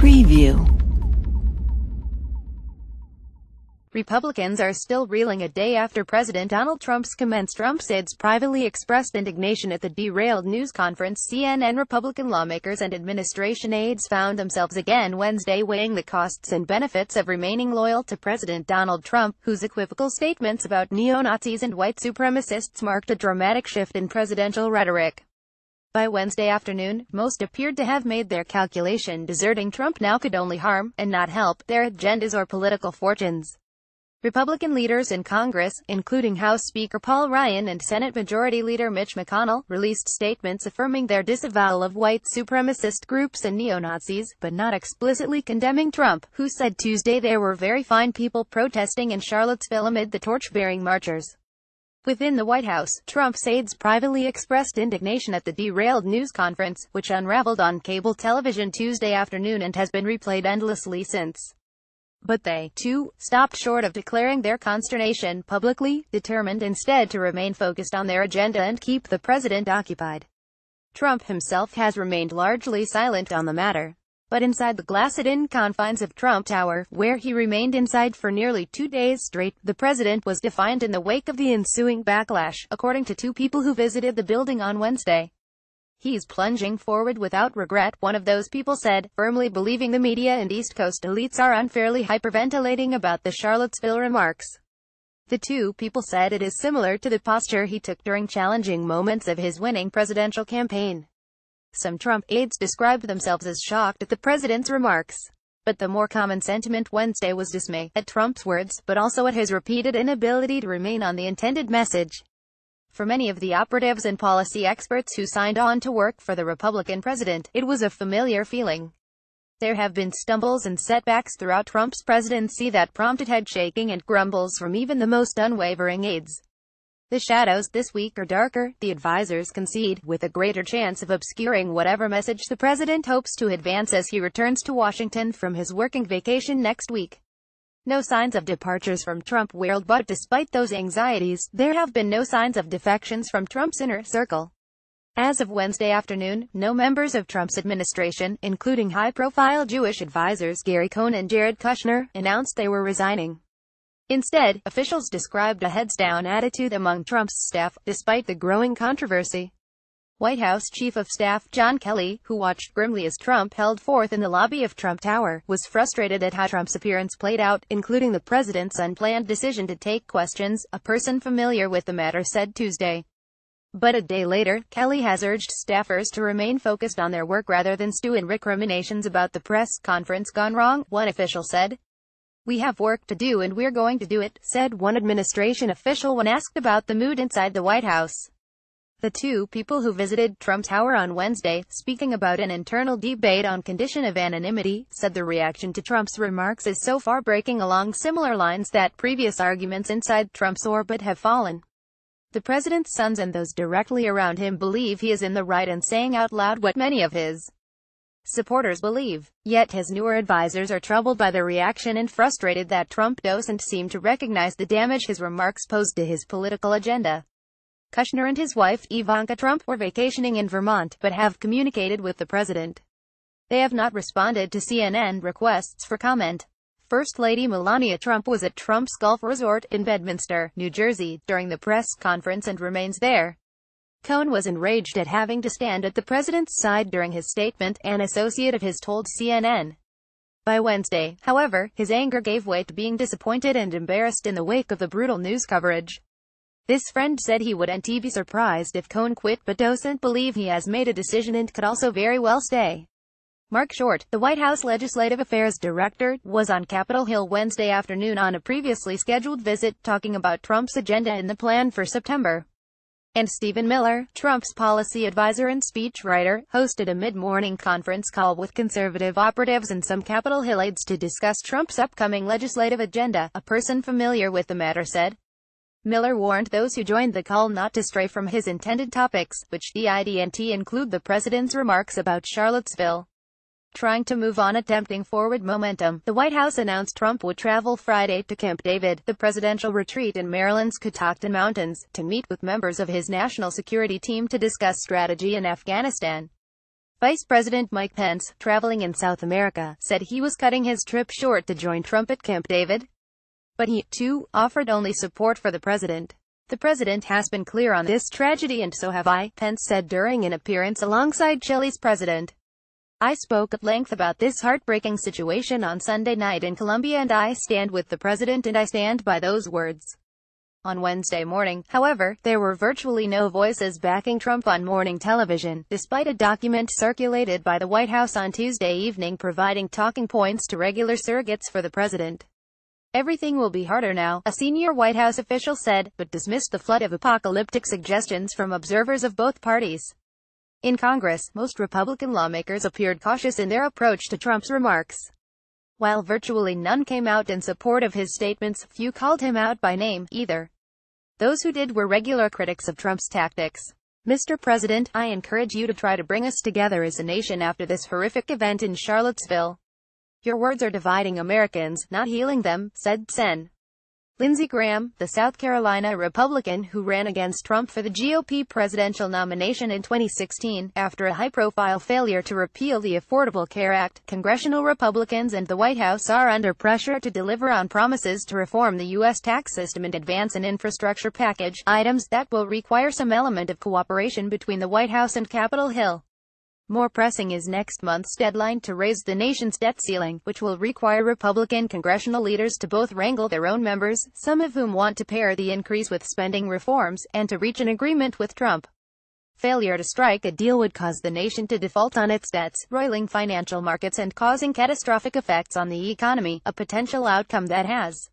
Preview. Republicans are still reeling a day after President Donald Trump's commenced Trump's aides privately expressed indignation at the derailed news conference. CNN Republican lawmakers and administration aides found themselves again Wednesday weighing the costs and benefits of remaining loyal to President Donald Trump, whose equivocal statements about neo-Nazis and white supremacists marked a dramatic shift in presidential rhetoric. By Wednesday afternoon, most appeared to have made their calculation. Deserting Trump now could only harm, and not help, their agendas or political fortunes. Republican leaders in Congress, including House Speaker Paul Ryan and Senate Majority Leader Mitch McConnell, released statements affirming their disavowal of white supremacist groups and neo-Nazis, but not explicitly condemning Trump, who said Tuesday there were very fine people protesting in Charlottesville amid the torch-bearing marchers. Within the White House, Trump's aides privately expressed indignation at the derailed news conference, which unraveled on cable television Tuesday afternoon and has been replayed endlessly since. But they, too, stopped short of declaring their consternation publicly, determined instead to remain focused on their agenda and keep the president occupied. Trump himself has remained largely silent on the matter. But inside the glassed-in confines of Trump Tower, where he remained inside for nearly 2 days straight, the president was defiant in the wake of the ensuing backlash, according to two people who visited the building on Wednesday. "He's plunging forward without regret," one of those people said, firmly believing the media and East Coast elites are unfairly hyperventilating about the Charlottesville remarks. The two people said it is similar to the posture he took during challenging moments of his winning presidential campaign. Some Trump aides described themselves as shocked at the president's remarks. But the more common sentiment Wednesday was dismay at Trump's words, but also at his repeated inability to remain on the intended message. For many of the operatives and policy experts who signed on to work for the Republican president, it was a familiar feeling. There have been stumbles and setbacks throughout Trump's presidency that prompted head shaking and grumbles from even the most unwavering aides. The shadows this week are darker, the advisors concede, with a greater chance of obscuring whatever message the president hopes to advance as he returns to Washington from his working vacation next week. No signs of departures from Trump world, but despite those anxieties, there have been no signs of defections from Trump's inner circle. As of Wednesday afternoon, no members of Trump's administration, including high-profile Jewish advisors Gary Cohn and Jared Kushner, announced they were resigning. Instead, officials described a heads-down attitude among Trump's staff, despite the growing controversy. White House Chief of Staff John Kelly, who watched grimly as Trump held forth in the lobby of Trump Tower, was frustrated at how Trump's appearance played out, including the president's unplanned decision to take questions, a person familiar with the matter said Tuesday. But a day later, Kelly has urged staffers to remain focused on their work rather than stew in recriminations about the press conference gone wrong, one official said. "We have work to do and we're going to do it," said one administration official when asked about the mood inside the White House. The two people who visited Trump Tower on Wednesday, speaking about an internal debate on condition of anonymity, said the reaction to Trump's remarks is so far breaking along similar lines that previous arguments inside Trump's orbit have fallen. The president's sons and those directly around him believe he is in the right and saying out loud what many of his supporters believe. Yet his newer advisors are troubled by the reaction and frustrated that Trump doesn't seem to recognize the damage his remarks pose to his political agenda. Kushner and his wife, Ivanka Trump, were vacationing in Vermont, but have communicated with the president. They have not responded to CNN requests for comment. First Lady Melania Trump was at Trump's golf resort in Bedminster, New Jersey, during the press conference and remains there. Cohn was enraged at having to stand at the president's side during his statement, an associate of his told CNN. By Wednesday, however, his anger gave way to being disappointed and embarrassed in the wake of the brutal news coverage. This friend said he wouldn't be surprised if Cohn quit but doesn't believe he has made a decision and could also very well stay. Mark Short, the White House Legislative Affairs Director, was on Capitol Hill Wednesday afternoon on a previously scheduled visit, talking about Trump's agenda and the plan for September. And Stephen Miller, Trump's policy advisor and speechwriter, hosted a mid-morning conference call with conservative operatives and some Capitol Hill aides to discuss Trump's upcoming legislative agenda, a person familiar with the matter said. Miller warned those who joined the call not to stray from his intended topics, which didn't include the president's remarks about Charlottesville. Trying to move on, attempting forward momentum, the White House announced Trump would travel Friday to Camp David, the presidential retreat in Maryland's Catoctin Mountains, to meet with members of his national security team to discuss strategy in Afghanistan. Vice President Mike Pence, traveling in South America, said he was cutting his trip short to join Trump at Camp David. But he, too, offered only support for the president. The president has been clear on this tragedy and so have I, Pence said during an appearance alongside Chile's president. I spoke at length about this heartbreaking situation on Sunday night in Colombia and I stand with the president and I stand by those words. On Wednesday morning, however, there were virtually no voices backing Trump on morning television, despite a document circulated by the White House on Tuesday evening providing talking points to regular surrogates for the president. Everything will be harder now, a senior White House official said, but dismissed the flood of apocalyptic suggestions from observers of both parties. In Congress, most Republican lawmakers appeared cautious in their approach to Trump's remarks. While virtually none came out in support of his statements, few called him out by name, either. Those who did were regular critics of Trump's tactics. Mr. President, I encourage you to try to bring us together as a nation after this horrific event in Charlottesville. Your words are dividing Americans, not healing them, said Sen. Lindsey Graham, the South Carolina Republican who ran against Trump for the GOP presidential nomination in 2016, after a high-profile failure to repeal the Affordable Care Act, congressional Republicans and the White House are under pressure to deliver on promises to reform the U.S. tax system and advance an infrastructure package, items that will require some element of cooperation between the White House and Capitol Hill. More pressing is next month's deadline to raise the nation's debt ceiling, which will require Republican congressional leaders to both wrangle their own members, some of whom want to pair the increase with spending reforms, and to reach an agreement with Trump. Failure to strike a deal would cause the nation to default on its debts, roiling financial markets and causing catastrophic effects on the economy, a potential outcome that has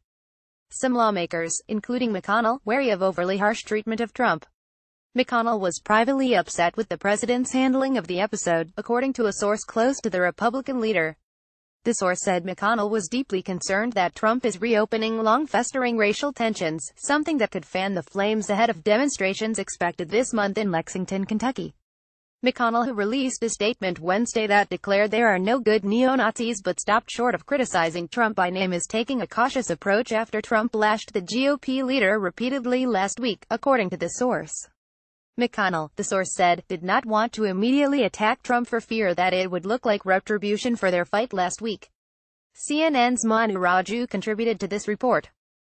some lawmakers, including McConnell, wary of overly harsh treatment of Trump. McConnell was privately upset with the president's handling of the episode, according to a source close to the Republican leader. The source said McConnell was deeply concerned that Trump is reopening long-festering racial tensions, something that could fan the flames ahead of demonstrations expected this month in Lexington, Kentucky. McConnell, who released a statement Wednesday that declared there are no good neo-Nazis but stopped short of criticizing Trump by name, is taking a cautious approach after Trump lashed the GOP leader repeatedly last week, according to the source. McConnell, the source said, did not want to immediately attack Trump for fear that it would look like retribution for their fight last week. CNN's Manu Raju contributed to this report.